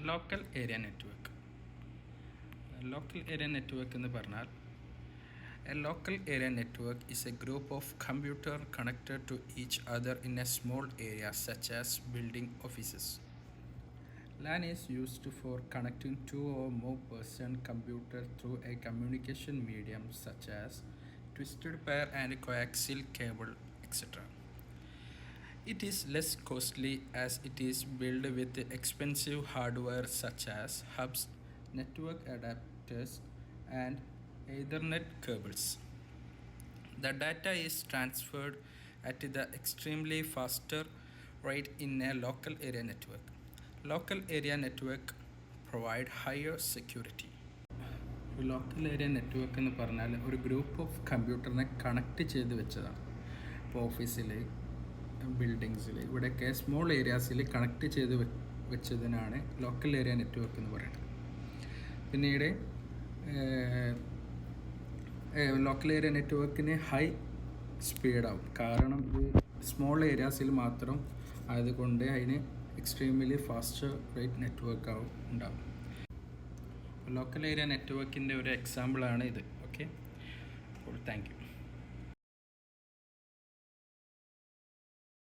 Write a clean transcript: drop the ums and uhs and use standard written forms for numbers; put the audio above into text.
Local area network. Local area network എന്ന് പറഞ്ഞാൽ a local area network is a group of computers connected to each other in a small area such as building offices. LAN is used for connecting two or more person computers through a communication medium such as twisted pair and coaxial cable, etc. It is less costly as it is built with expensive hardware such as hubs, network adapters, and Ethernet cables. The data is transferred at the extremely faster rate in a local area network. Local area network provide higher security. Local area network എന്ന് പറഞ്ഞാൽ ഒരു group of കമ്പ്യൂട്ടറിനെ connect ചെയ്ത് വെച്ചതാണ്. ഇപ്പോൾ ഓഫീസിൽ, ബിൽഡിങ്സിൽ, ഇവിടെയൊക്കെ small ഏരിയാസിൽ connect ചെയ്ത് വെച്ചതിനാണ് local area network എന്ന് പറയുന്നത്. പിന്നീട് ലോക്കൽ ഏരിയ നെറ്റ്വർക്കിന് ഹൈ സ്പീഡാവും, കാരണം ഇത് സ്മോൾ ഏരിയാസിൽ മാത്രം ആയതുകൊണ്ട് അതിന് എക്സ്ട്രീംലി ഫാസ്റ്റ് റേറ്റ് നെറ്റ്വർക്ക് ഉണ്ടാവും. ലോക്കൽ ഏരിയ നെറ്റ്വർക്കിൻ്റെ ഒരു എക്സാമ്പിളാണ് ഇത്. ഓക്കെ, അപ്പോൾ താങ്ക് യു.